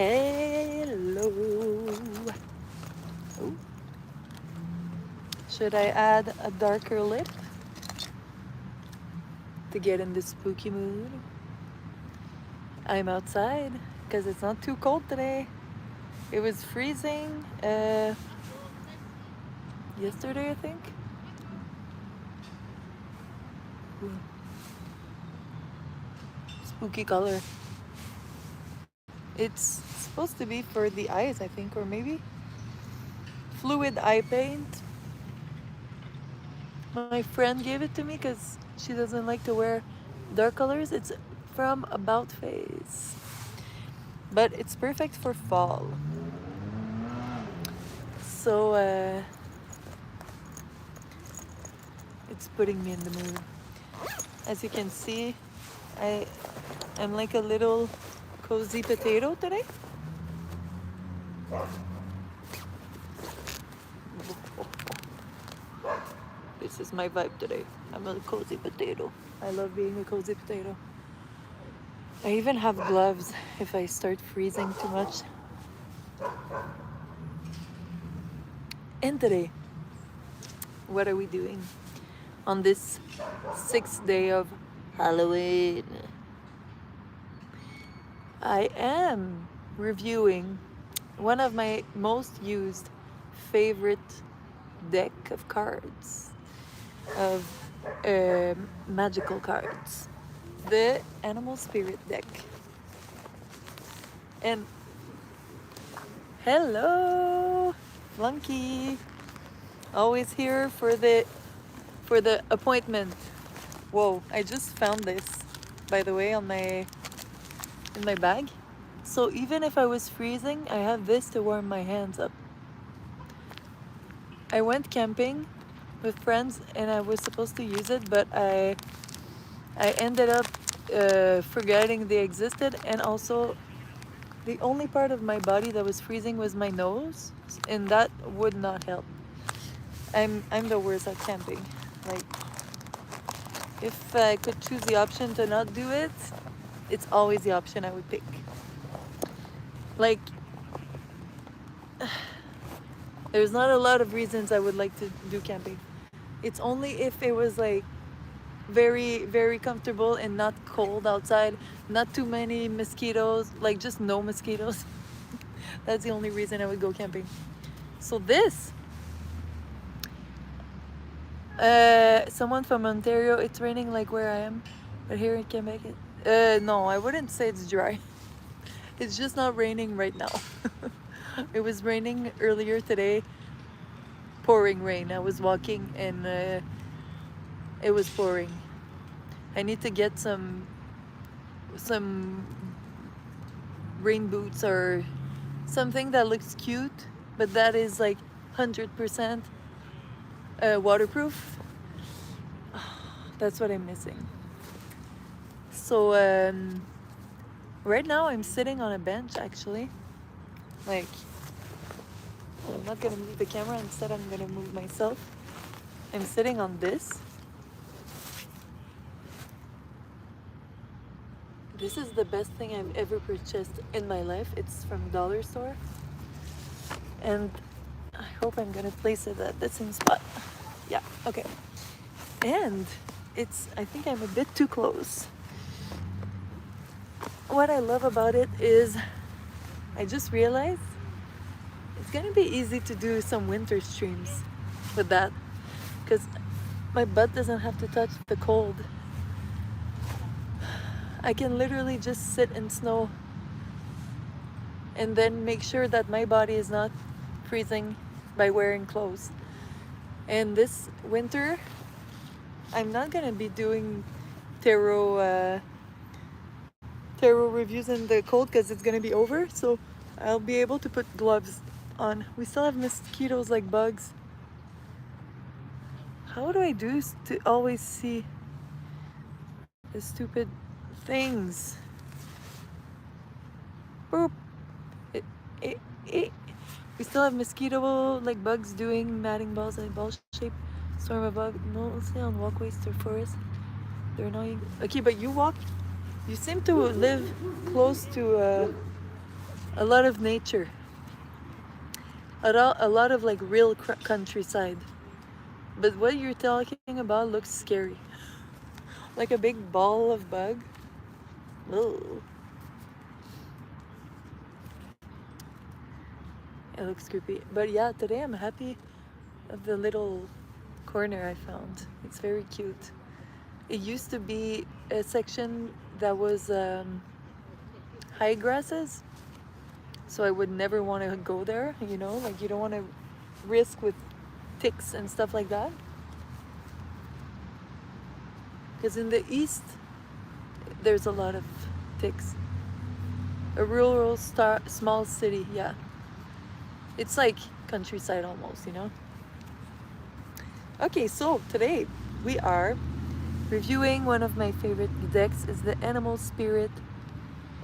Hello. Oh, should I add a darker lip to get in the spooky mood? I'm outside because it's not too cold today. It was freezing yesterday, I think. Ooh, spooky color. It's supposed to be for the eyes, I think, or maybe fluid eye paint. My friend gave it to me because she doesn't like to wear dark colors. It's from About Face, but it's perfect for fall. So it's putting me in the mood. As you can see, I am like a little cozy potato today. This is my vibe today. I'm a cozy potato. I love being a cozy potato. I even have gloves if I start freezing too much. And today, what are we doing on this 6th day of Halloween? I am reviewing one of my most used favorite deck of cards, of magical cards, the Animal Spirit deck. And hello, Flunky, always here for the appointment. Whoa, I just found this, by the way, in my bag. So even if I was freezing, I have this to warm my hands up. I went camping with friends and I was supposed to use it, but I ended up forgetting they existed, and also the only part of my body that was freezing was my nose, and that would not help. I'm the worst at camping. Like, if I could choose the option to not do it, it's always the option I would pick. Like, there's not a lot of reasons I would like to do camping. It's only if it was like very, very comfortable and not cold outside, not too many mosquitoes, like just no mosquitoes. That's the only reason I would go camping. So this, someone from Ontario, it's raining like where I am, but here in Quebec, no, I wouldn't say it's dry. It's just not raining right now. It was raining earlier today, pouring rain. I was walking and it was pouring. I need to get some rain boots or something that looks cute, but that is like 100% waterproof. That's what I'm missing. So right now I'm sitting on a bench, actually. Like, I'm not gonna move the camera, instead I'm gonna move myself. I'm sitting on this. This is the best thing I've ever purchased in my life. It's from dollar store, and I hope I'm gonna place it at the same spot. Yeah, okay. And I think I'm a bit too close. What I love about it is I just realized it's gonna be easy to do some winter streams with that, because my butt doesn't have to touch the cold. I can literally just sit in snow and then make sure that my body is not freezing by wearing clothes. And this winter, I'm not gonna be doing tarot reviews in the cold because it's gonna be over. So I'll be able to put gloves on. We still have mosquitoes like bugs. How do I do to always see the stupid things? Boop. It, it. We still have mosquito like bugs doing matting balls like ball shape. Storm of bug. Mostly on walkways through forest. They're annoying. Okay, but you seem to live close to a lot of nature, a lot of like real countryside. But what you're talking about looks scary, like a big ball of bug. Ugh. It looks creepy. But yeah, today I'm happy of the little corner I found. It's very cute. It used to be a section that was high grasses, so I would never want to go there, you know, like you don't want to risk with ticks and stuff like that. Because in the east, there's a lot of ticks. A rural small city, yeah. It's like countryside almost, you know. Okay, so today we are reviewing one of my favorite decks is the Animal Spirit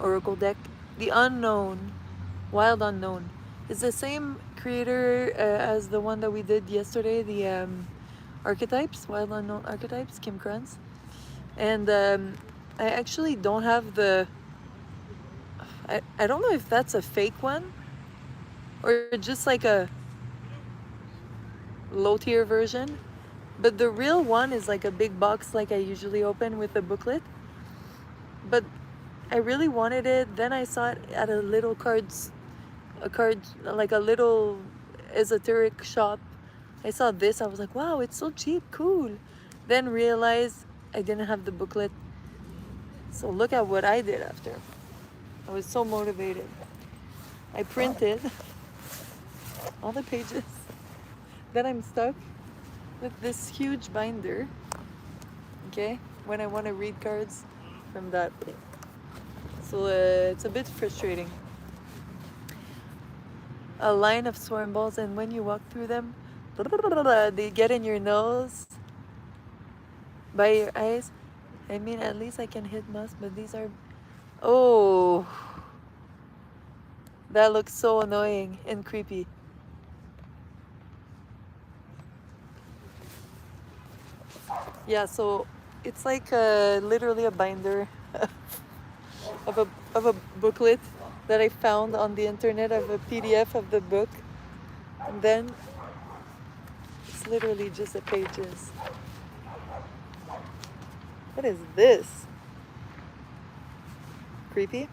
Oracle deck, the Unknown, Wild Unknown. It's the same creator as the one that we did yesterday, the Archetypes, Wild Unknown Archetypes, Kim Kranz. And I actually don't have the... I don't know if that's a fake one or just like a low tier version. But the real one is like a big box like I usually open with a booklet. But I really wanted it. Then I saw it at a little like a little esoteric shop. I saw this, I was like, wow, it's so cheap, cool. Then realized I didn't have the booklet. So look at what I did after. I was so motivated. I printed all the pages. Then I'm stuck with this huge binder, okay, when I want to read cards from that. So it's a bit frustrating. A line of swarm balls, and when you walk through them, they get in your nose, by your eyes. I mean, at least I can hit mouse, but these are... Oh, that looks so annoying and creepy. Yeah, so it's like literally a binder of a booklet that I found on the internet, of a PDF of the book. And then it's literally just the pages. What is this? Creepy.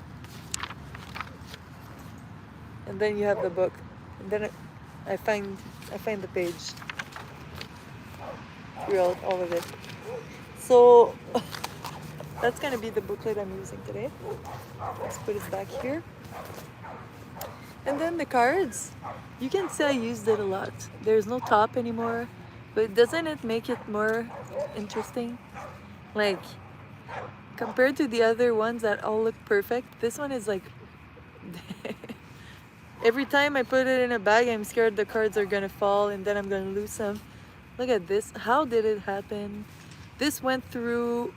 And then you have the book. And then I find the page throughout all of it. So that's gonna be the booklet I'm using today. Let's put it back here. And then the cards, you can say I used it a lot. There's no top anymore, but doesn't it make it more interesting? Like, compared to the other ones that all look perfect, this one is like... Every time I put it in a bag, I'm scared the cards are gonna fall and then I'm gonna lose them. Look at this. How did it happen? This went through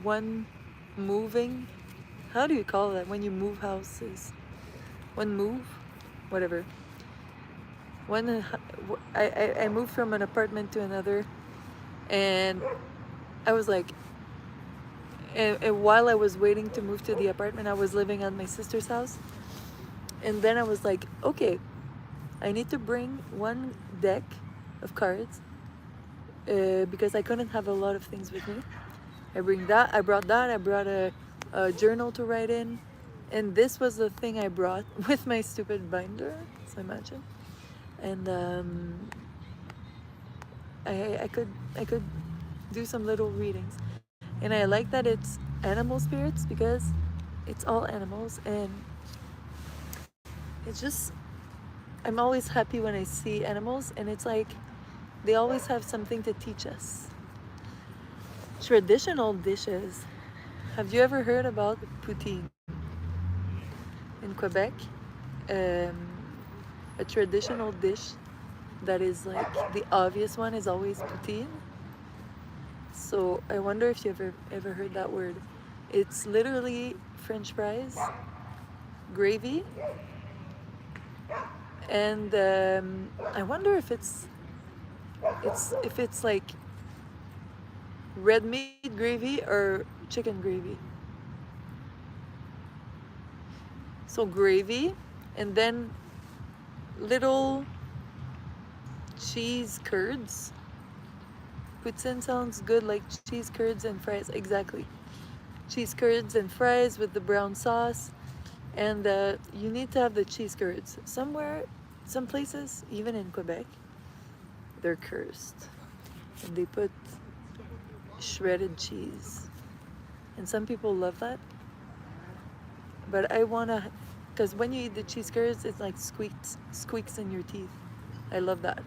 one moving... How do you call that when you move houses? One move? Whatever. I moved from an apartment to another, and I was like... And while I was waiting to move to the apartment, I was living at my sister's house. And then I was like, okay, I need to bring one deck of cards because I couldn't have a lot of things with me. I brought a journal to write in, and this was the thing I brought with my stupid binder, so imagine. And I could do some little readings. And I like that it's animal spirits because it's all animals, and it's just... I'm always happy when I see animals, and it's like they always have something to teach us. Traditional dishes. Have you ever heard about poutine? In Quebec, a traditional dish that is like the obvious one is always poutine. So I wonder if you ever heard that word. It's literally French fries, gravy, and I wonder if it's like red meat gravy or chicken gravy. So gravy, and then little cheese curds. Poutine sounds good, like cheese curds and fries. Exactly. Cheese curds and fries with the brown sauce. And you need to have the cheese curds. Somewhere, some places, even in Quebec, they're cursed. And they put shredded cheese. And some people love that. But I wanna, because when you eat the cheese curds, it's like squeaks in your teeth. I love that.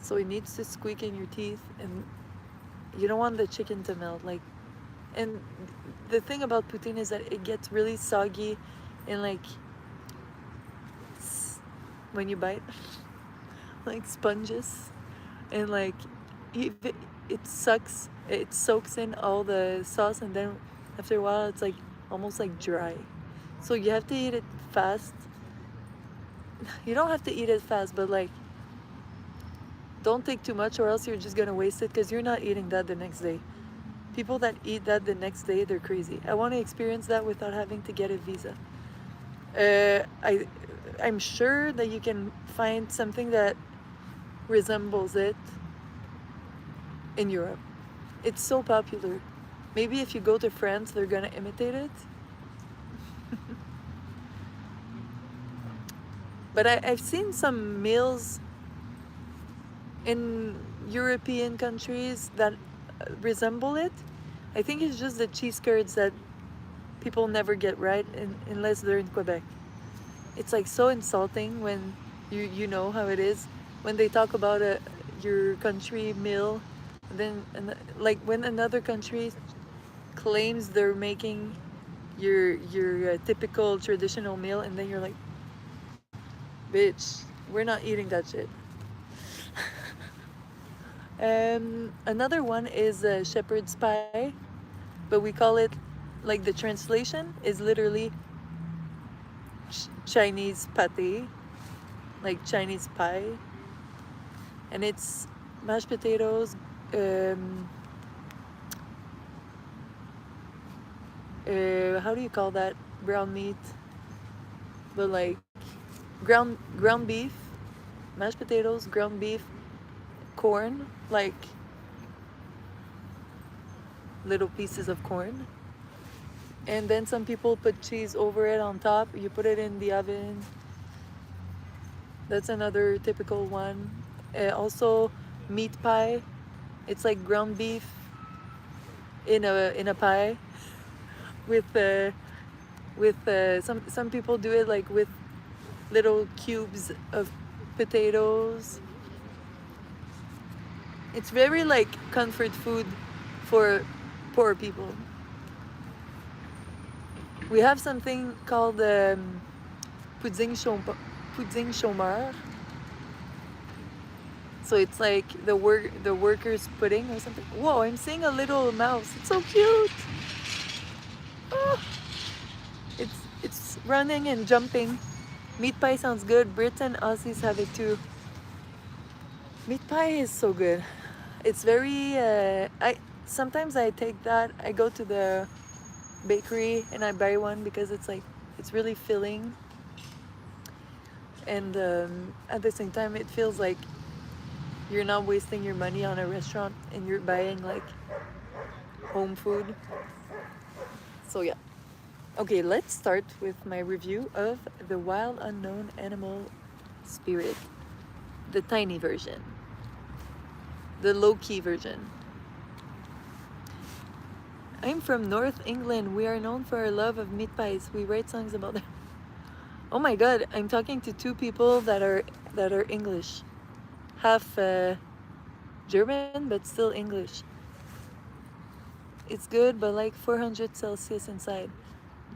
So it needs to squeak in your teeth, and you don't want the chicken to melt. Like, and the thing about poutine is that it gets really soggy, and like when you bite, like sponges, and like it sucks, it soaks in all the sauce, and then after a while, it's like almost like dry. So you have to eat it fast. You don't have to eat it fast, but like don't take too much, or else you're just gonna waste it because you're not eating that the next day. People that eat that the next day, they're crazy. I want to experience that without having to get a visa. I'm sure that you can find something that resembles it in Europe. It's so popular. Maybe if you go to France, they're gonna imitate it. But I've seen some meals in European countries that resemble it. I think it's just the cheese curds that people never get right unless they're in Quebec. It's like so insulting when you know how it is when they talk about your country meal, and like when another country claims they're making your typical traditional meal, and then you're like, bitch, we're not eating that shit. Another one is shepherd's pie, but we call it, like, the translation is literally Chinese pate, like Chinese pie, and it's mashed potatoes, how do you call that, brown meat, but like ground beef, mashed potatoes, ground beef, corn, like little pieces of corn, and then some people put cheese over it on top. You put it in the oven. That's another typical one. Also, meat pie. It's like ground beef in a pie with some people do it like with little cubes of potatoes. It's very like comfort food for poor people. We have something called pudding chômeur. So it's like the workers' pudding or something. Whoa! I'm seeing a little mouse. It's so cute. Oh, it's running and jumping. Meat pie sounds good. Brits and Aussies have it too. Meat pie is so good. It's very. I sometimes I take that. I go to the bakery and I buy one because it's really filling, and at the same time it feels like you're not wasting your money on a restaurant and you're buying like home food. So yeah. Okay, let's start with my review of the Wild Unknown Animal Spirit, the tiny version, the low-key version. I'm from North England. We are known for our love of meat pies. We write songs about them. Oh my god, I'm talking to two people that are English. Half German, but still English. It's good, but like 400 Celsius inside.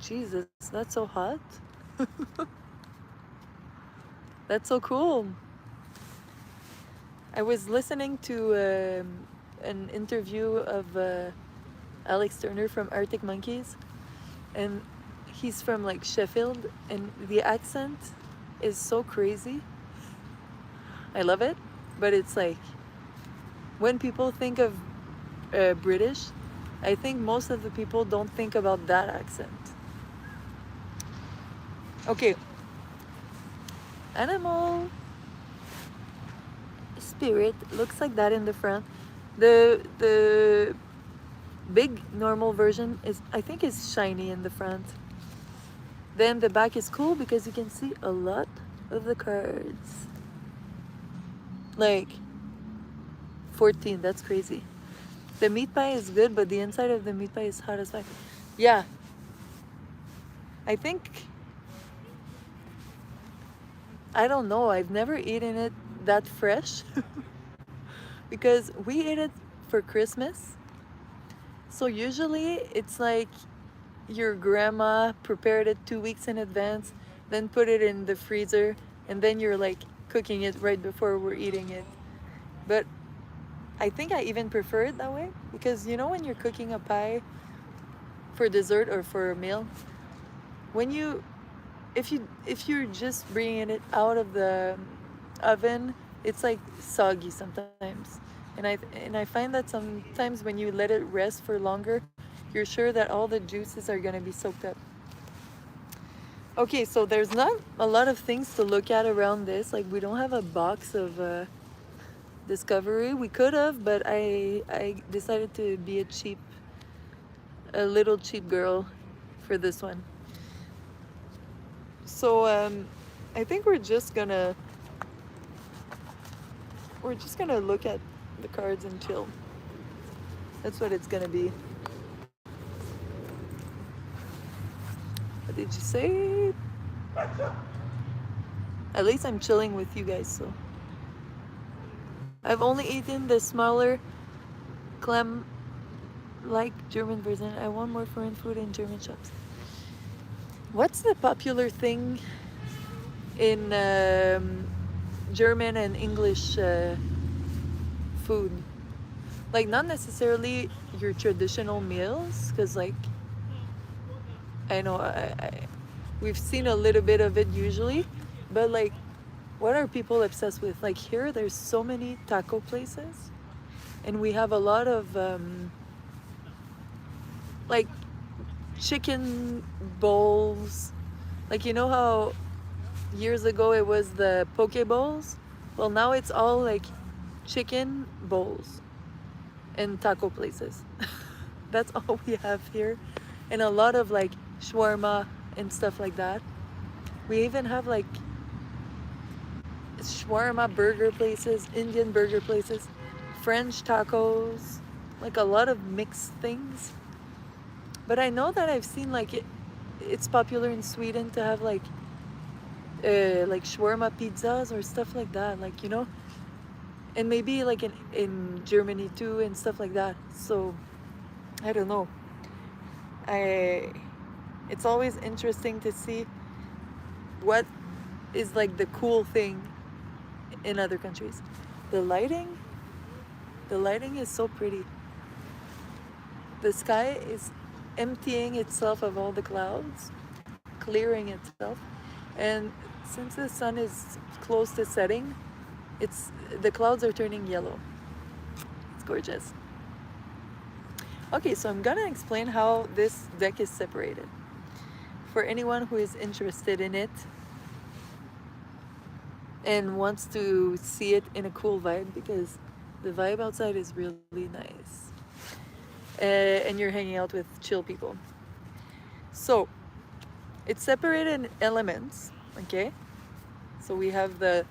Jesus, that's so hot. That's so cool. I was listening to an interview of Alex Turner from Arctic Monkeys, and he's from like Sheffield, and the accent is so crazy. I love it, but it's like when people think of British, I think most of the people don't think about that accent. Okay, animal spirit looks like that in the front. The big normal version is, I think, is shiny in the front. Then the back is cool because you can see a lot of the cards. Like 14, that's crazy. The meat pie is good, but the inside of the meat pie is hot as fuck. Yeah, I think, I don't know, I've never eaten it that fresh because we ate it for Christmas. So usually it's like your grandma prepared it 2 weeks in advance, then put it in the freezer, and then you're like cooking it right before we're eating it. But I think I even prefer it that way because you know when you're cooking a pie for dessert or for a meal, when you if you're just bringing it out of the oven, it's like soggy sometimes. And I find that sometimes when you let it rest for longer, you're sure that all the juices are going to be soaked up. Okay, so there's not a lot of things to look at around this. Like we don't have a box of Discovery. We could have, but I decided to be a little cheap girl for this one. So I think we're just gonna look at the cards and chill. That's what it's gonna be. What did you say? At least I'm chilling with you guys, so. I've only eaten the smaller clam like German version. I want more foreign food in German shops. What's the popular thing in German and English food? Like, not necessarily your traditional meals, because, like, I know we've seen a little bit of it usually, but, like, what are people obsessed with? Like, here, there's so many taco places, and we have a lot of, like, chicken bowls. Like, you know how years ago it was the poke bowls? Well, now it's all like chicken bowls and taco places. That's all we have here. And a lot of like shawarma and stuff like that. We even have like shawarma burger places, Indian burger places, French tacos, like a lot of mixed things. But I know that I've seen like it's popular in Sweden to have like shawarma pizzas or stuff like that, like, you know, and maybe like in Germany too and stuff like that. So I don't know. I It's always interesting to see what is like the cool thing in other countries. The lighting, the lighting is so pretty. The sky is emptying itself of all the clouds, clearing itself, and since the sun is close to setting, it's the clouds are turning yellow. It's gorgeous. Okay, so I'm gonna explain how this deck is separated for anyone who is interested in it and wants to see it in a cool vibe, because the vibe outside is really nice, and you're hanging out with chill people. So it's separated in elements, okay? So we have the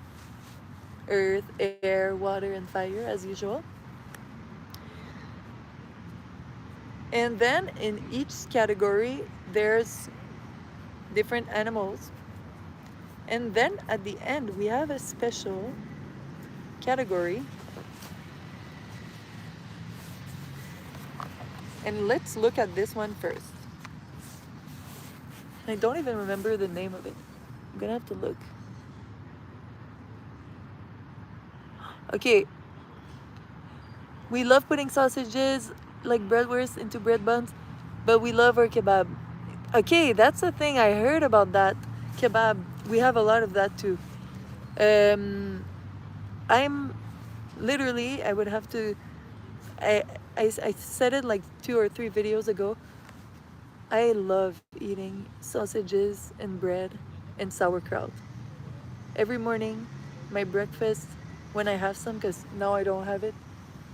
earth, air, water, and fire as usual. And then in each category, there's different animals. And then at the end, we have a special category. And let's look at this one first. I don't even remember the name of it. I'm gonna have to look. Okay, we love putting sausages like breadwurst into bread buns, but we love our kebab. Okay, that's the thing. I heard about that kebab. We have a lot of that too. Um, I'm literally, I would have to, I, I said it like 2 or 3 videos ago. I love eating sausages and bread. and sauerkraut. Every morning, my breakfast, when I have some, because now I don't have it,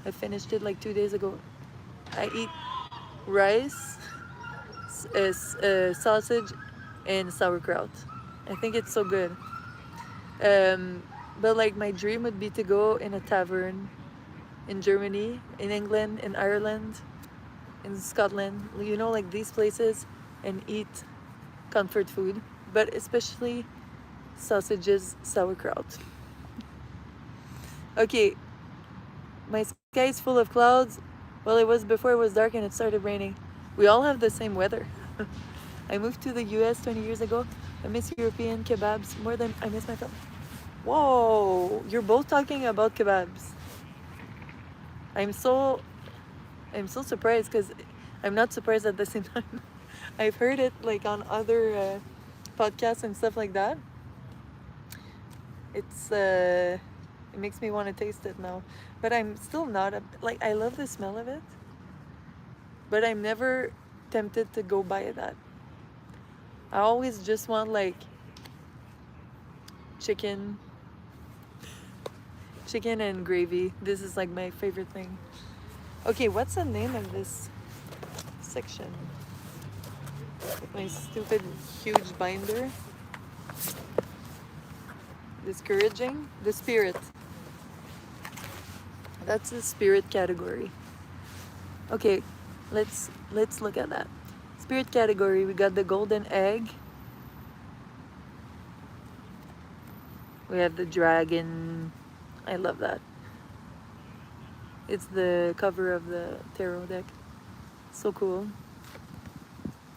I finished it like 2 days ago. I eat rice, sausage, and sauerkraut. I think it's so good. Um, but like my dream would be to go in a tavern in Germany, in England, in Ireland, in Scotland, you know, like these places, and eat comfort food, but especially sausages, sauerkraut. Okay, my sky is full of clouds. Well, it was before it was dark and it started raining. We all have the same weather. I moved to the US 20 years ago. I miss European kebabs more than I miss my family. Whoa, you're both talking about kebabs. I'm so I'm so surprised because I'm not surprised at the same time. I've heard it like on other podcasts and stuff like that. It makes me want to taste it now, but I'm still not like I love the smell of it, but I'm never tempted to go buy that. I always just want like chicken, chicken and gravy. This is like my favorite thing. Okay, what's the name of this section? My stupid huge binder. Discouraging. The spirit. That's the spirit category. Okay, let's look at that. Spirit category, we got the golden egg. We have the dragon. I love that. It's the cover of the tarot deck. So cool.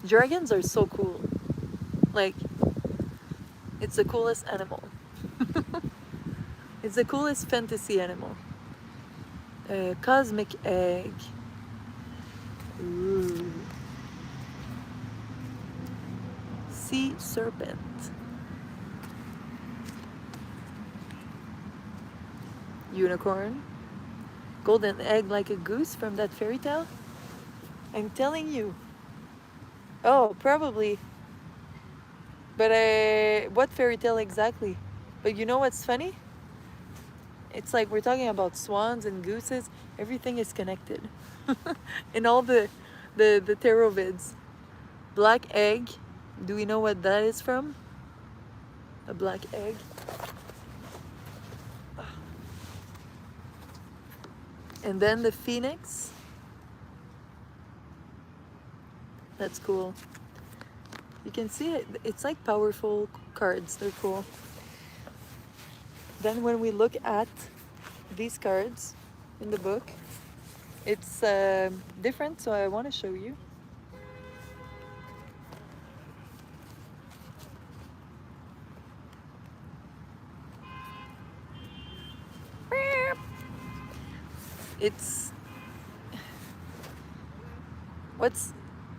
Dragons are so cool. Like, it's the coolest animal. It's the coolest fantasy animal. Cosmic egg. Ooh. Sea serpent. Unicorn. Golden egg like a goose from that fairy tale. I'm telling you. Oh, probably. But what fairy tale exactly? But you know what's funny? It's like we're talking about swans and gooses. Everything is connected. In all the tarot vids. Black egg. Do we know what that is from? A black egg. And then the phoenix. That's cool. You can see it. It's like powerful cards. They're cool. Then when we look at these cards in the book, it's different, so I want to show you. It's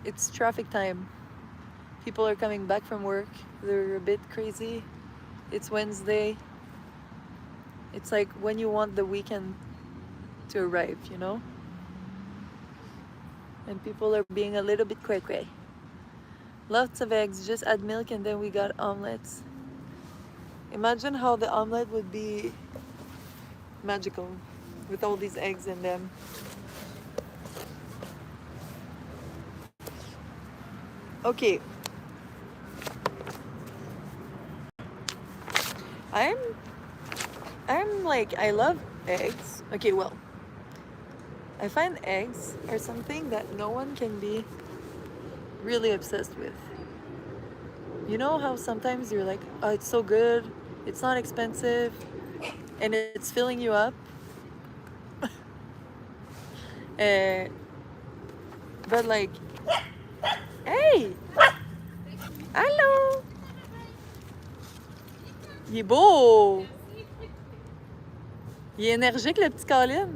it's traffic time. People are coming back from work. They're a bit crazy. It's Wednesday. It's like when you want the weekend to arrive, you know? And people are being a little bit cray-cray. Lots of eggs, just add milk and then we got omelets. Imagine how the omelet would be magical with all these eggs in them. Okay. I'm like, I love eggs. Okay, well, I find eggs are something that no one can be really obsessed with. You know how sometimes you're like, oh, it's so good, it's not expensive, and it's filling you up. uh, but like, hey, allô, il est beau, il est énergique le petit Colin,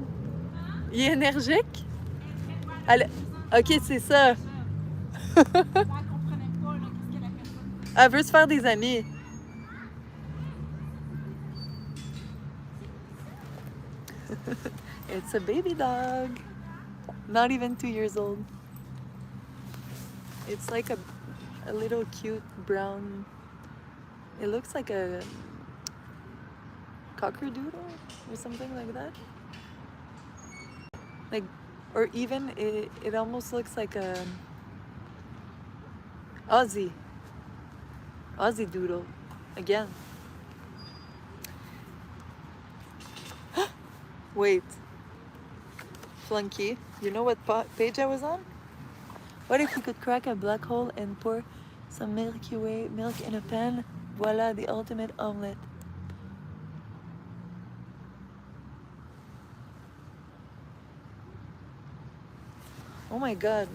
il est énergique. Elle... Ok, c'est ça. Elle veut se faire des amis. It's a baby dog. Not even 2 years old. It's like a little cute brown It looks like a cockerdoodle or something like that. Like, or even it almost looks like a Aussie doodle again. Wait, Flunky, you know what page I was on? What if we could crack a black hole and pour some Milky Way milk in a pan? Voila, the ultimate omelette. Oh my god.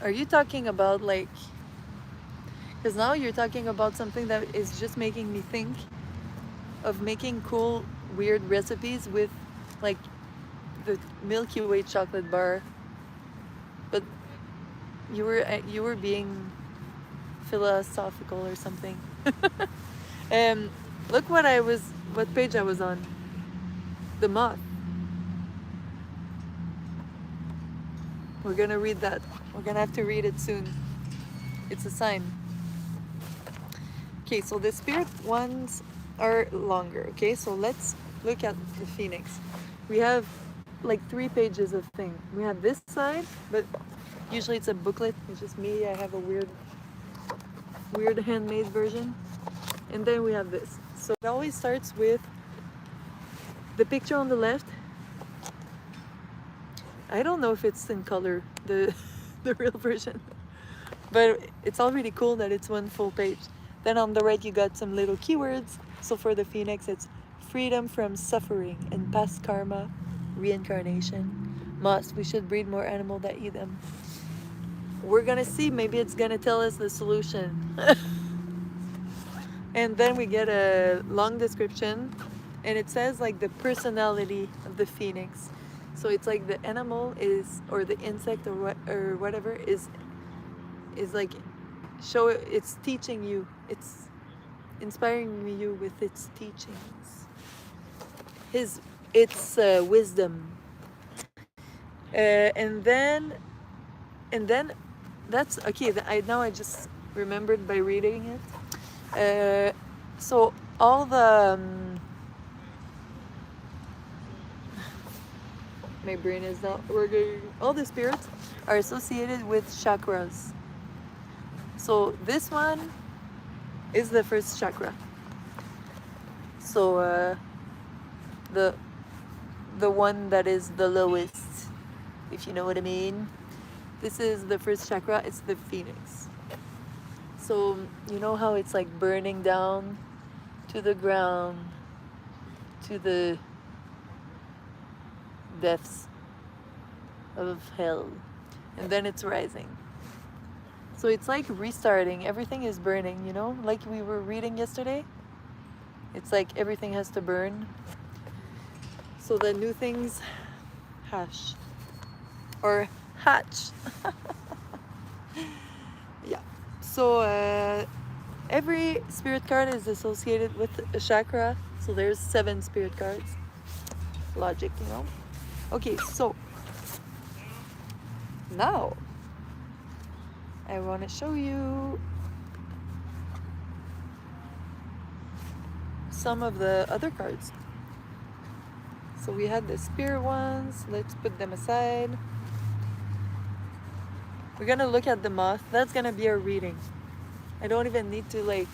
Are you talking about like... Because now you're talking about something that is just making me think of making cool, weird recipes with like the Milky Way chocolate bar. But you were being philosophical or something. Look what page I was on. The moth. We're gonna read that. We're gonna have to read it soon. It's a sign. Okay, so the spirit ones are longer. Okay, so let's look at the phoenix. We have like 3 pages of thing. We have this side, but usually it's a booklet. It's just me. I have a weird handmade version. And then we have this. So it always starts with the picture on the left. I don't know if it's in color, the real version, but it's already cool that it's one full page. Then on the right you got some little keywords. So for the phoenix it's freedom from suffering and past karma, reincarnation, must, we should breed more animals that eat them. We're gonna see, maybe it's gonna tell us the solution. And then we get a long description and it says like the personality of the phoenix. So it's like the animal is, or the insect or whatever is like it's teaching you, it's inspiring you with its teachings, its wisdom, and then that's okay. Now I just remembered by reading it. So all the my brain is not working. All the spirits are associated with chakras. So this one is the first chakra. So the one that is the lowest, if you know what I mean. This is the first chakra. It's the phoenix. So you know how it's like burning down to the ground, to the depths of hell, and then it's rising. So it's like restarting. Everything is burning, you know, like we were reading yesterday. It's like everything has to burn so that new things hatch. Yeah. So every spirit card is associated with a chakra. So there's 7 spirit cards. Logic, you know. Okay, so now I want to show you some of the other cards. So we had the spirit ones. Let's put them aside. We're gonna look at the moth. That's gonna be our reading. I don't even need to like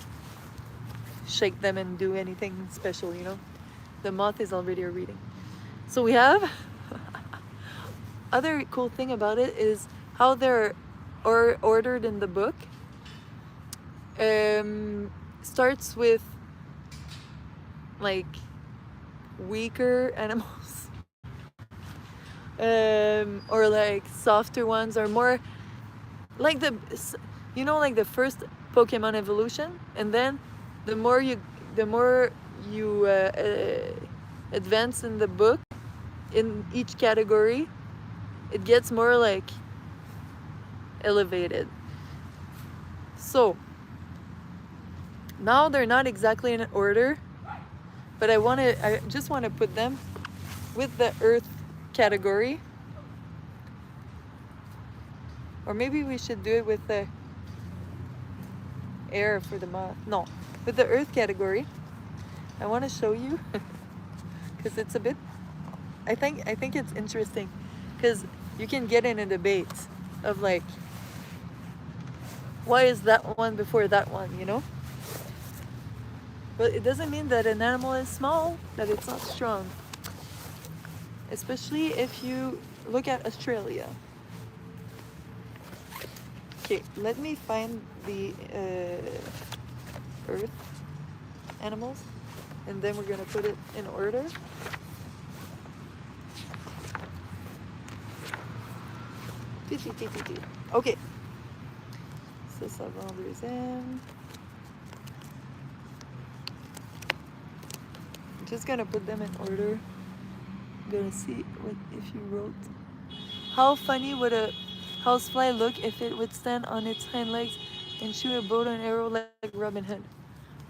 shake them and do anything special, you know. The moth is already a reading. So we have other cool thing about it is how they're ordered in the book. Starts with like weaker animals, or like softer ones, or more like like the first Pokemon evolution, and then the more you advance in the book in each category, it gets more like elevated. So now they're not exactly in order, but I just want to put them with the earth category, or maybe we should do it with the air for the moth. No, with the earth category, I want to show you because it's a bit. I think it's interesting because you can get in a debate of like, why is that one before that one? You know. But it doesn't mean that an animal is small, that it's not strong. Especially if you look at Australia. Okay, let me find the earth animals and then we're gonna put it in order. Okay, so ça va en deuxième. I'm just gonna put them in order. I'm gonna see what if you wrote. How funny would a housefly look if it would stand on its hind legs and shoot a bow and arrow like Robin Hood?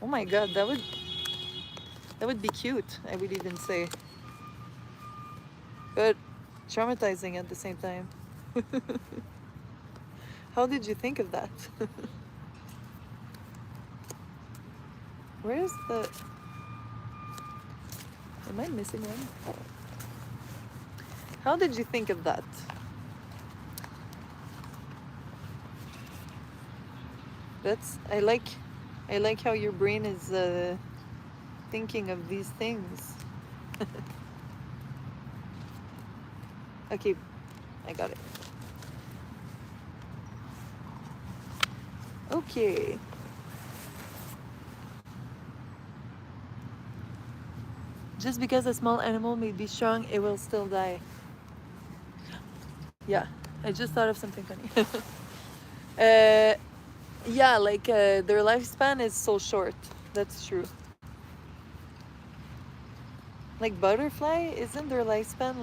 Oh my god, that would be cute, I would even say. But traumatizing at the same time. How did you think of that? Where's the... Am I missing one? How did you think of that? That's... I like how your brain is thinking of these things. Okay, I got it. Okay. Just because a small animal may be strong, it will still die. Yeah, I just thought of something funny. Yeah, like their lifespan is so short. That's true. Like butterfly, isn't their lifespan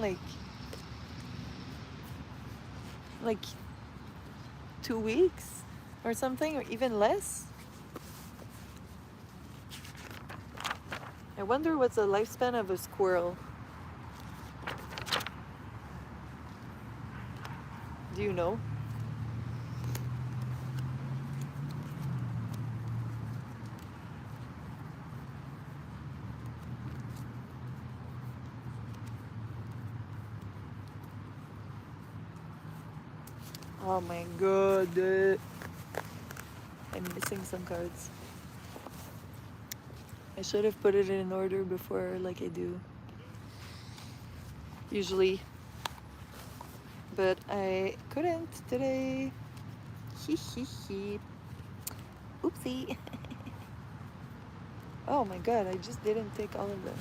like 2 weeks or something, or even less? I wonder what's the lifespan of a squirrel. Do you know? Oh my god. I'm missing some cards. I should have put it in order before, like I do usually. But I couldn't today. Hee hee hee. Oopsie. Oh my god, I just didn't take all of them.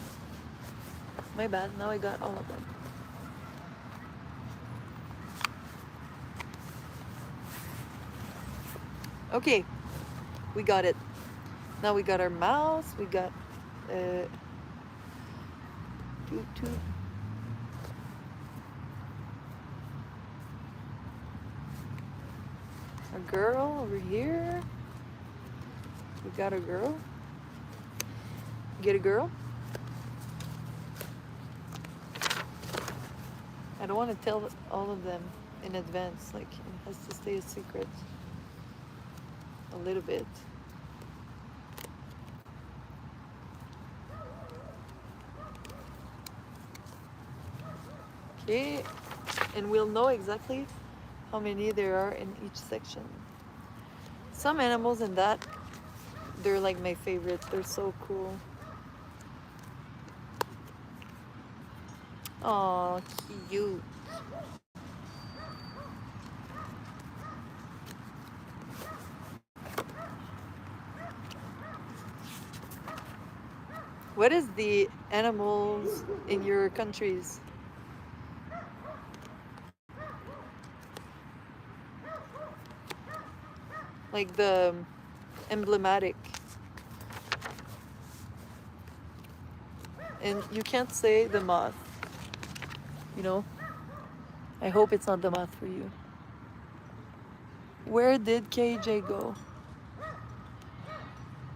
My bad, now I got all of them. Okay, we got it. Now we got our mouse, we got toot toot. A girl over here. We got a girl. Get a girl. I don't want to tell all of them in advance, like it has to stay a secret a little bit. Okay, and we'll know exactly how many there are in each section. Some animals in that, they're like my favorites. They're so cool. Oh, cute. What is the animals in your countries? Like the emblematic. And you can't say the moth, you know? I hope it's not the moth for you. Where did KJ go?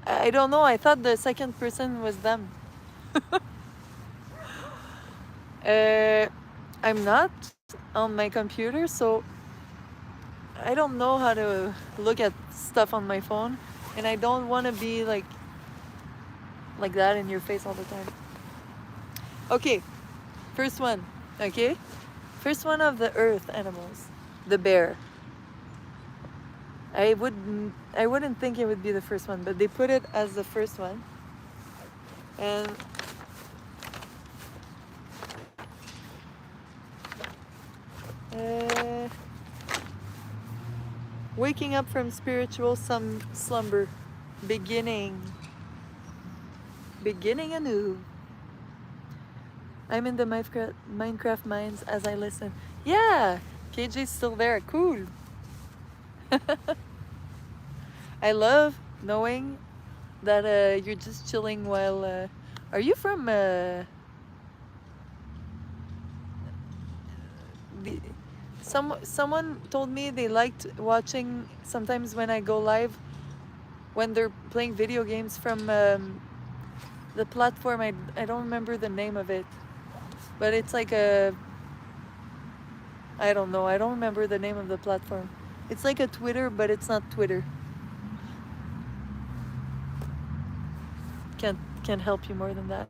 I don't know. I thought the second person was them. I'm not on my computer, so I don't know how to look at stuff on my phone. and I don't want to be like that in your face all the time. Okay, first one. Okay, first one of the earth animals, the bear. I wouldn't think it would be the first one, but they put it as the first one. And uh, waking up from spiritual slumber, beginning, beginning anew. I'm in the Minecraft mines as I listen. Yeah, KJ's still there. Cool. I love knowing that you're just chilling while. Are you from the? Someone told me they liked watching sometimes when I go live when they're playing video games from the platform. I don't remember the name of it, but it's like a. I don't know. I don't remember the name of the platform. It's like a Twitter, but it's not Twitter. Can't help you more than that.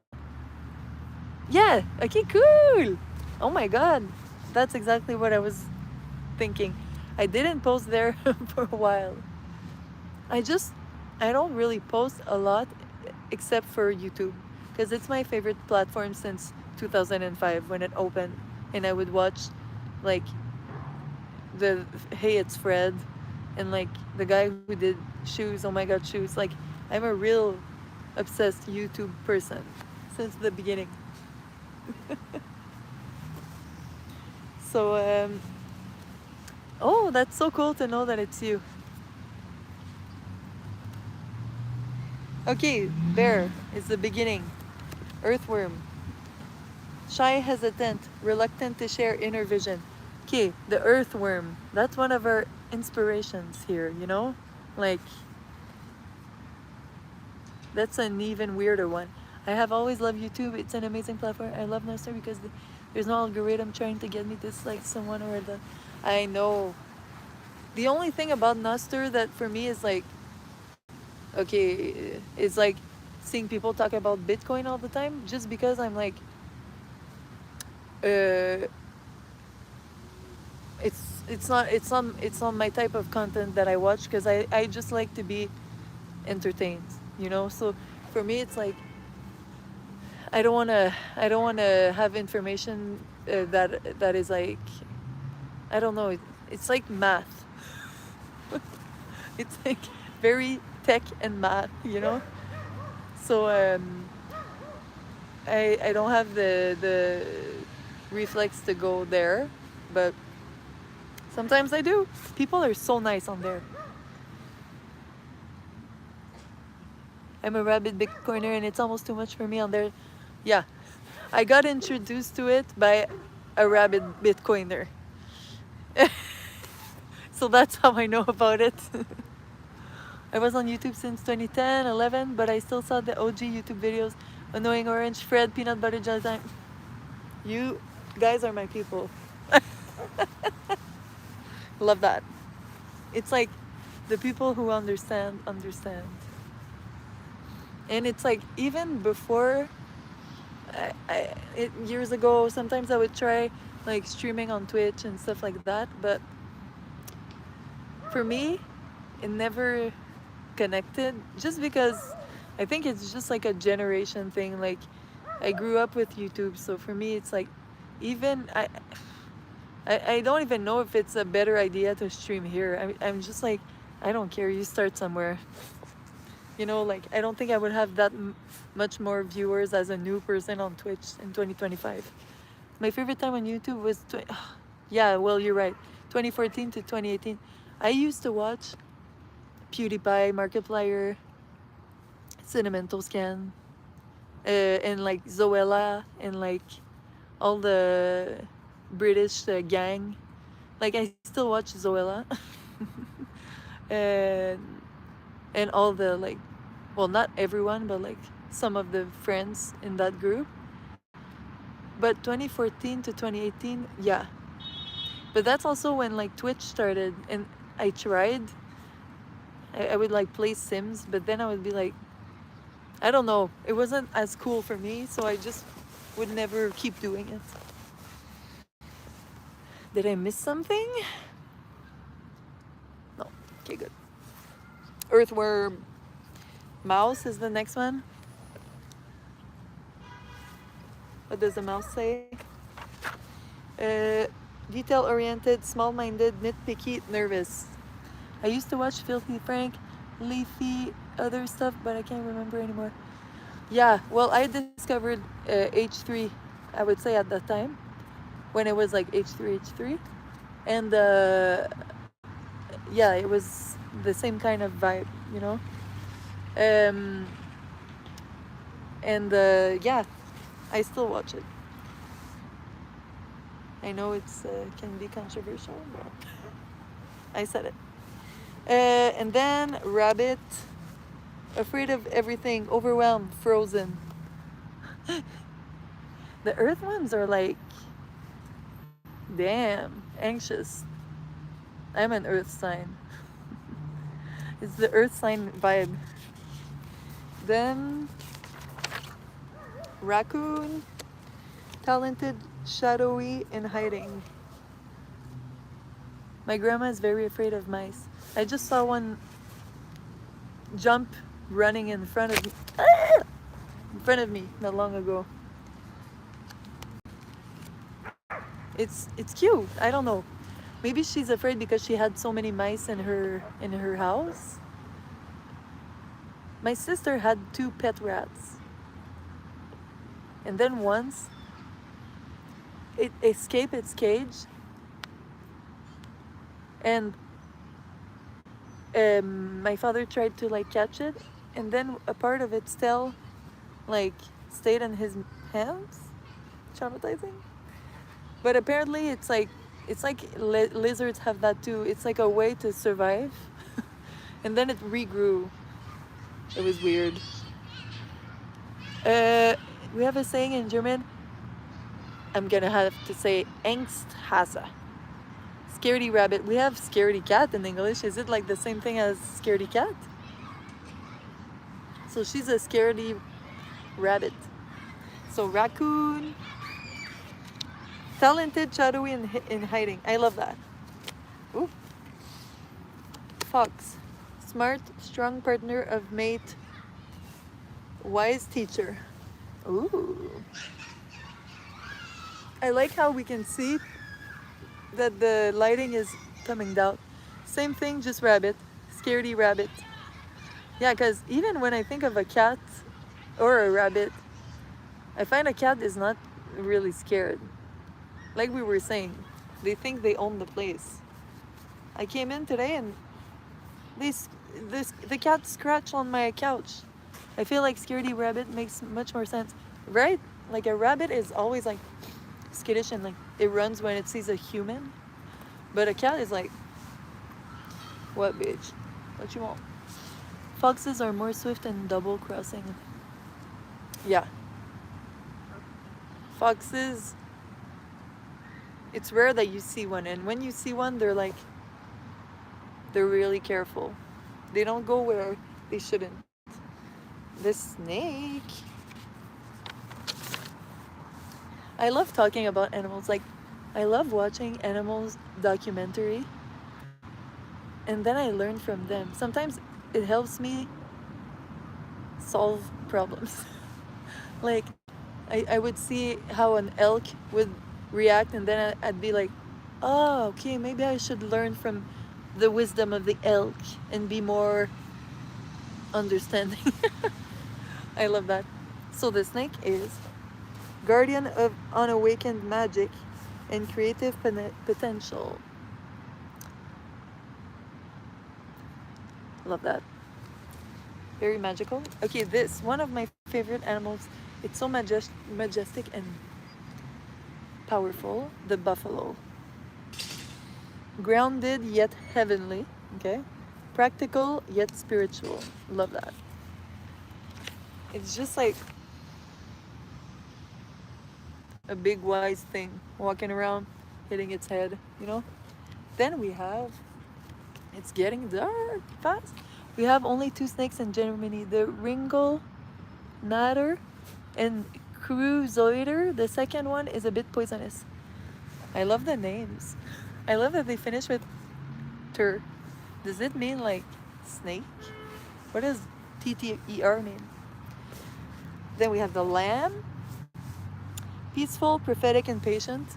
Yeah. Okay. Cool. Oh my god, that's exactly what I was thinking. I didn't post there for a while. I just I don't really post a lot except for YouTube because it's my favorite platform since 2005 when it opened, and I would watch like the Hey It's Fred and like the guy who did shoes. Oh my god, shoes! Like I'm a real obsessed YouTube person since the beginning. So oh, that's so cool to know that it's you. Okay, bear is the beginning. Earthworm. Shy, hesitant, reluctant to share inner vision. Okay, the earthworm. That's one of our inspirations here. Like, that's an even weirder one. I have always loved YouTube. It's an amazing platform. I love Nostr because there's no algorithm trying to get me to dislike someone or the. I know. The only thing about Nostr that for me is like, okay, it's like seeing people talk about Bitcoin all the time just because I'm like, uh, it's not my type of content that I watch because I just like to be entertained. So for me it's like I don't wanna have information that is like I don't know it's like math. It's like very tech and math. So I don't have the reflex to go there, but sometimes I do. People are so nice on there. I'm a rabid Bitcoiner and it's almost too much for me on there. Yeah, I got introduced to it by a rabid Bitcoiner. So that's how I know about it. I was on YouTube since 2010, 11, but I still saw the OG YouTube videos. Annoying Orange, Fred, Peanut Butter Jelly Time. You guys are my people. Love that. It's like the people who understand. And it's like even before years ago, sometimes I would try like streaming on Twitch and stuff like that, but for me it never connected just because I think it's just like a generation thing. Like I grew up with YouTube, so for me it's like even I don't even know if it's a better idea to stream here. I'm just like I don't care, you start somewhere. Like I don't think I would have that much more viewers as a new person on Twitch in 2025. My favorite time on YouTube was yeah, well, you're right, 2014 to 2018. I used to watch PewDiePie, Markiplier, Cinnamon Toast Can, and like Zoella and like all the British gang. Like I still watch Zoella. and and all the like, well, not everyone, but like some of the friends in that group. But 2014 to 2018, yeah. But that's also when like Twitch started, and I tried I would like play Sims, but then I would be like, I don't know, it wasn't as cool for me, so I just would never keep doing it. Did I miss something? No. Okay, good. Earthworm. Mouse is the next one. What does the mouse say? Uh, Detail oriented, small minded, nitpicky, nervous. I used to watch Filthy Frank, Leafy, other stuff, but I can't remember anymore. Yeah, well, I discovered H3, I would say at that time, when it was like H3. And yeah, it was the same kind of vibe, you know? Um, and yeah, I still watch it. I know it's can be controversial, but I said it. And then Rabbit, afraid of everything, overwhelmed, frozen. The Earth ones are like, damn, anxious. I'm an Earth sign. It's the Earth sign vibe. Then Raccoon, talented, shadowy, and hiding. My grandma is very afraid of mice. I just saw one jump running in front of me. In front of me not long ago. It's cute. I don't know. Maybe she's afraid because she had so many mice in her house. My sister had 2 pet rats. And then once it escaped its cage, and my father tried to like catch it, and then a part of its tail like stayed in his hands. Traumatizing. But apparently it's like lizards have that too. It's like a way to survive. And then it regrew. It was weird. Uh, we have a saying in German. I'm gonna have to say Angsthase. Scaredy rabbit. We have scaredy cat in English. Is it like the same thing as scaredy cat? So she's a scaredy rabbit. So raccoon, talented, shadowy, and in hiding. I love that. Ooh. Fox, smart, strong partner of mate, wise teacher. Ooh. I like how we can see that the lighting is coming down. Same thing, just rabbit. Scaredy rabbit. Yeah, because even when I think of a cat or a rabbit, I find a cat is not really scared. Like we were saying, they think they own the place. I came in today and the cat scratched on my couch. I feel like scaredy rabbit makes much more sense, right? Like a rabbit is always like skittish and like it runs when it sees a human, but a cat is like, what bitch? What you want? Foxes are more swift and double crossing. Yeah. Foxes, it's rare that you see one, and when you see one, they're really careful. They don't go where they shouldn't. This snake. I love talking about animals. Like, I love watching animals documentary, and then I learn from them. Sometimes it helps me solve problems. Like, I would see how an elk would react, and then I'd be like, oh, okay, maybe I should learn from the wisdom of the elk and be more understanding. I love that. So the snake is guardian of unawakened magic and creative potential. Love that. Very magical. Okay, this one of my favorite animals. It's so majestic and powerful. The buffalo. Grounded yet heavenly. Okay. Practical yet spiritual. Love that. It's just like a big wise thing walking around, hitting its head, you know? Then we have, it's getting dark fast. We have only two snakes in Germany, the Ringel Natter and Cruzoider. The second one is a bit poisonous. I love the names. I love that they finish with ter. Does it mean like snake? What does TTER mean? Then we have the lamb, peaceful, prophetic, and patient.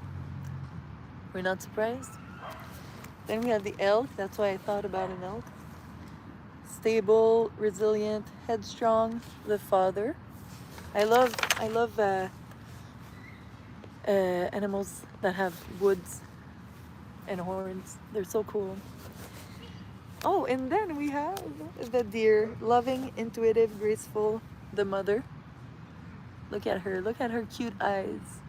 We're not surprised. Then we have the elk. That's why I thought about an elk. Stable, resilient, headstrong, the father. I love animals that have woods and horns. They're so cool. Oh, and then we have the deer, loving, intuitive, graceful, the mother. Look at her. Look at her cute eyes.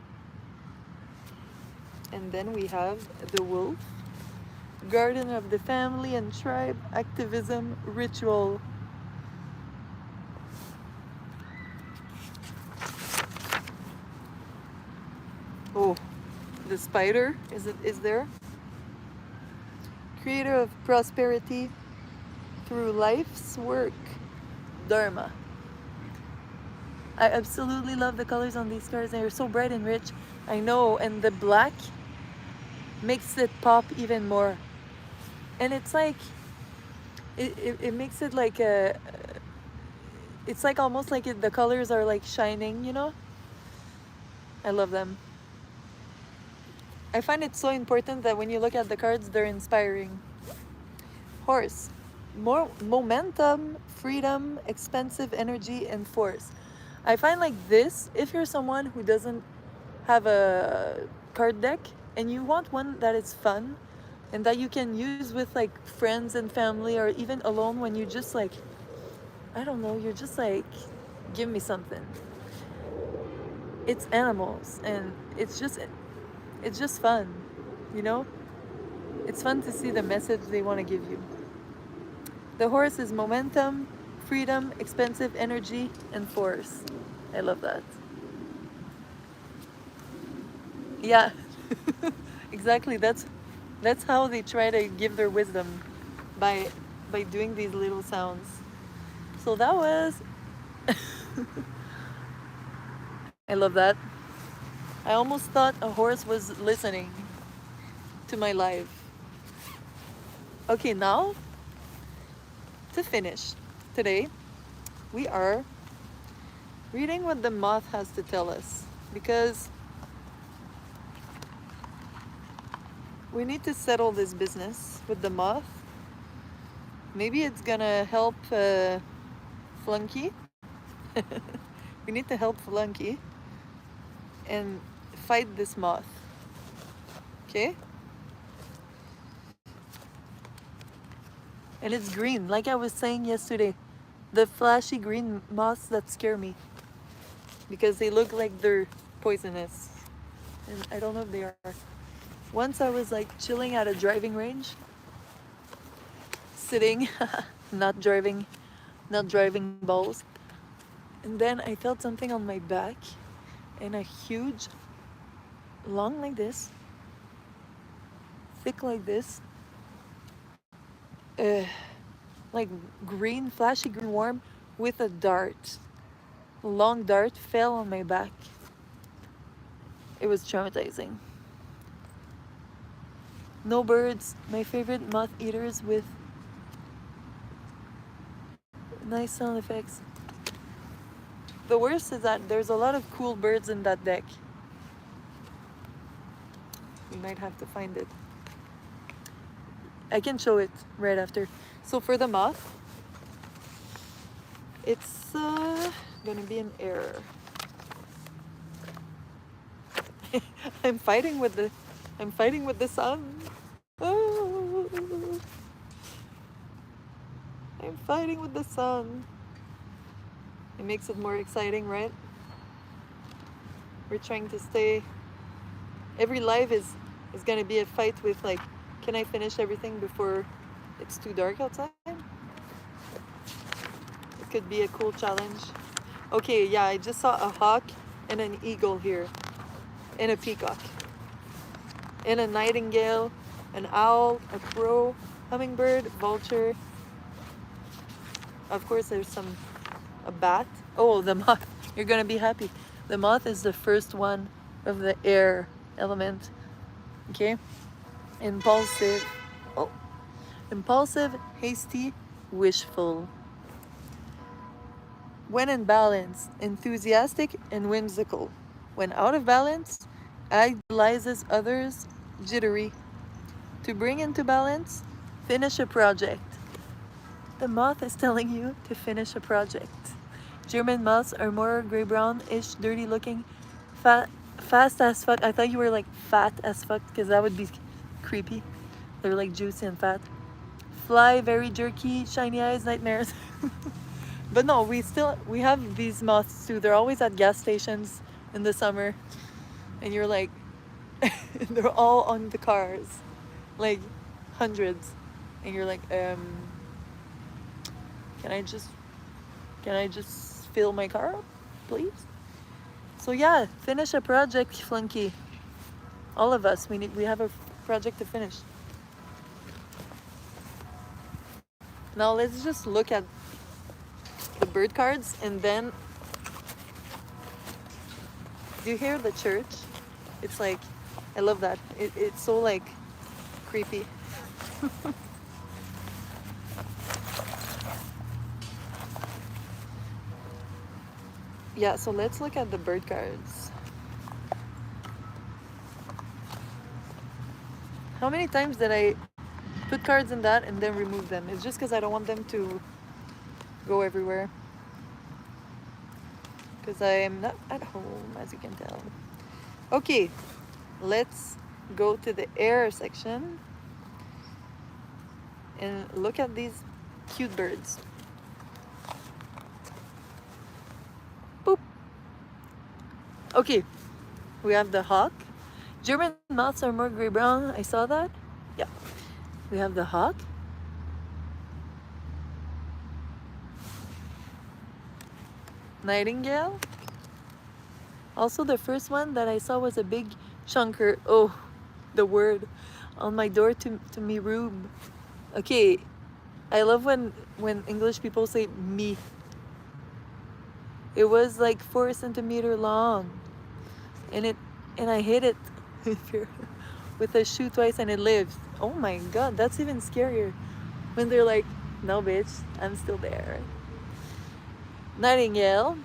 And then we have the wolf, guardian of the family and tribe, activism, ritual. Oh, the spider is there? Creator of prosperity through life's work, dharma. I absolutely love the colors on these cards. They're so bright and rich. I know, and the black makes it pop even more. And it's like it makes it like a it's like almost like the colors are like shining, you know? I love them. I find it so important that when you look at the cards, they're inspiring. Horse, more momentum, freedom, expansive energy, and force. I find like this, if you're someone who doesn't have a card deck and you want one that is fun and that you can use with like friends and family or even alone when you just like, I don't know, you're just like, give me something. It's animals and it's just fun, you know? It's fun to see the message they want to give you. The horse is momentum, freedom, expensive energy, and force. I love that. Yeah, exactly. That's how they try to give their wisdom by doing these little sounds. So that was I love that. I almost thought a horse was listening to my live. Okay, now to finish today, we are reading what the moth has to tell us because we need to settle this business with the moth. Maybe it's gonna help Flunky. We need to help Flunky and fight this moth. Okay? And it's green, like I was saying yesterday. The flashy green moths that scare me because they look like they're poisonous. And I don't know if they are. Once I was like chilling at a driving range, sitting, not driving balls. And then I felt something on my back and a huge, long like this, thick like this, uh, like green, flashy green worm with a dart. A long dart fell on my back. It was traumatizing. No birds, my favorite moth eaters with nice sound effects. The worst is that there's a lot of cool birds in that deck. We might have to find it. I can show it right after. So for the moth, it's gonna be an error. I'm fighting with the sun. Oh, I'm fighting with the sun. It makes it more exciting, right? We're trying to stay. Every live is gonna be a fight with like, can I finish everything before it's too dark outside? It could be a cool challenge. Okay, yeah, I just saw a hawk and an eagle here, and a peacock, and a nightingale, an owl, a crow, hummingbird, vulture, Of course, there's a bat. Oh, the moth. You're gonna be happy. The moth is the first one of the air element. Okay? Impulsive. Oh, impulsive, hasty, wishful. When in balance, enthusiastic and whimsical. When out of balance, idolizes others, jittery. To bring into balance, finish a project. The moth is telling you to finish a project. German moths are more gray brown-ish, dirty looking, fast as fuck. I thought you were like fat as fuck because that would be creepy. They're like juicy and fat. Fly, very jerky, shiny eyes, nightmares. But no, we have these moths too. They're always at gas stations in the summer, and you're like, they're all on the cars, like hundreds, and you're like, can I just fill my car up, please? So yeah, finish a project, flunky. All of us, we have a project to finish. Now let's just look at the bird cards, and then do you hear the church? It's like, I love that. It's so like creepy. Yeah, so let's look at the bird cards. How many times did I put cards in that and then remove them? It's just because I don't want them to go everywhere. Because I am not at home, as you can tell. Okay, let's go to the air section and look at these cute birds. Boop. Okay, we have the hawk. German moths are more gray brown. I saw that. Yeah. We have the hawk. Nightingale. Also, the first one that I saw was a big chunker. Oh, the word on my door to me room. Okay, I love when English people say me. It was like 4 centimeters long, and I hit it with a shoe twice, and it lived. Oh my god, that's even scarier. When they're like, no bitch, I'm still there. Nightingale.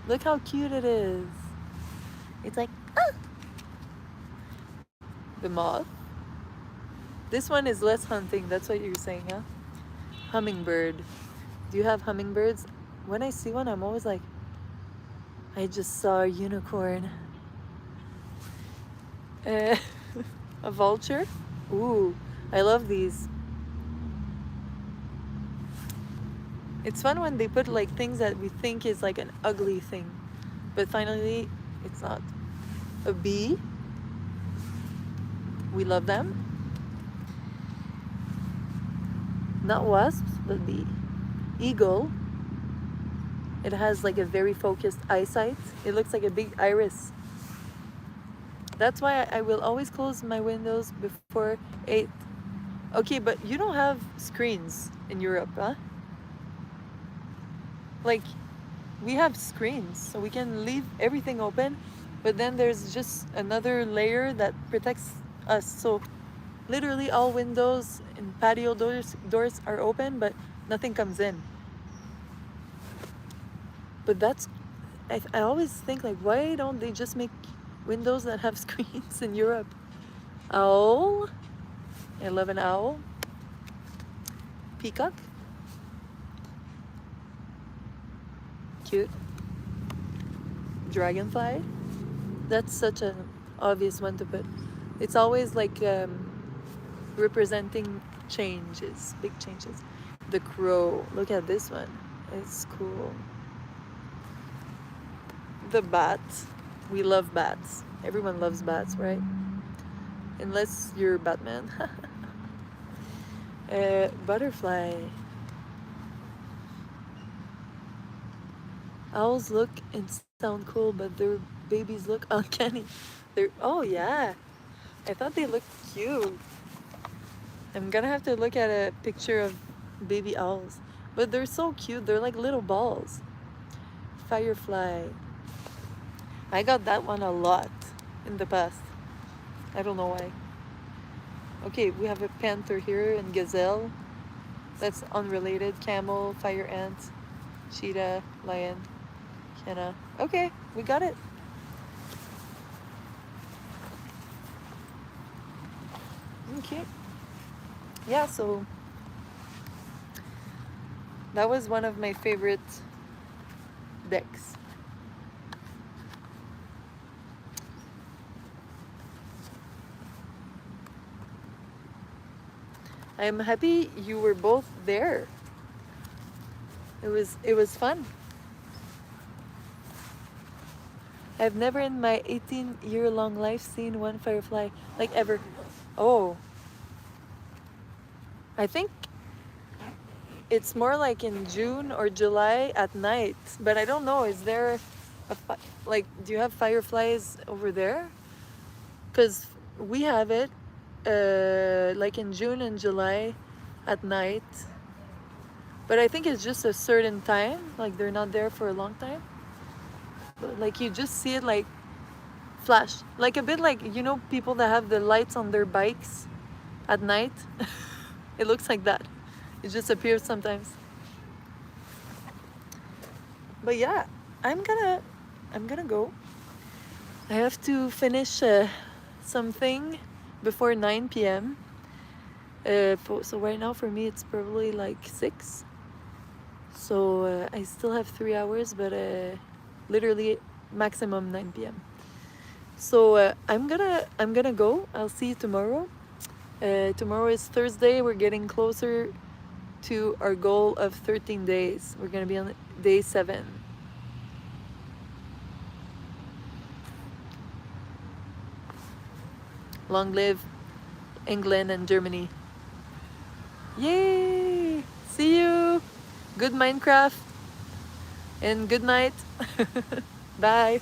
Look how cute it is. It's like, ah! The moth. This one is less hunting. That's what you're saying, huh? Hummingbird. Do you have hummingbirds? When I see one, I'm always like, I just saw a unicorn. A vulture. Ooh, I love these. It's fun when they put like things that we think is like an ugly thing, but finally it's not. A bee. We love them. Not wasps, but bee. Eagle. It has like a very focused eyesight. It looks like a big iris. That's why I will always close my windows before 8. Okay, but you don't have screens in Europe, huh? Like, we have screens, so we can leave everything open, but then there's just another layer that protects us. So literally all windows and patio doors are open, but nothing comes in. But I always think like, why don't they just make windows that have screens in Europe? Owl. I love an owl. Peacock. Cute. Dragonfly. That's such an obvious one to put. It's always like representing changes, big changes. The crow. Look at this one. It's cool. The bat. We love bats. Everyone loves bats, right? Unless you're Batman. Butterfly. Owls look and sound cool, but their babies look uncanny. Oh yeah. I thought they looked cute. I'm gonna have to look at a picture of baby owls. But they're so cute. They're like little balls. Firefly. I got that one a lot in the past. I don't know why. Okay, we have a panther here and gazelle. That's unrelated. Camel, fire ant, cheetah, lion, hyena. Okay, we got it. Okay. Yeah, so that was one of my favorite decks. I'm happy you were both there. It was fun. I've never in my 18-year-long life seen one firefly, like ever. Oh, I think it's more like in June or July at night, but I don't know. Is there like, do you have fireflies over there? Because we have it like in June and July at night, but I think it's just a certain time, like they're not there for a long time. But, like, you just see it like flash, like a bit like, you know, people that have the lights on their bikes at night. It looks like that. It just appears sometimes. But yeah, I'm gonna go. I have to finish something before 9 p.m. So right now for me it's probably like 6. So I still have 3 hours, but literally maximum 9 p.m. So I'm gonna go. I'll see you tomorrow. Tomorrow is Thursday. We're getting closer to our goal of 13 days. We're gonna be on day 7. Long live England and Germany. Yay! See you! Good Minecraft and good night. Bye.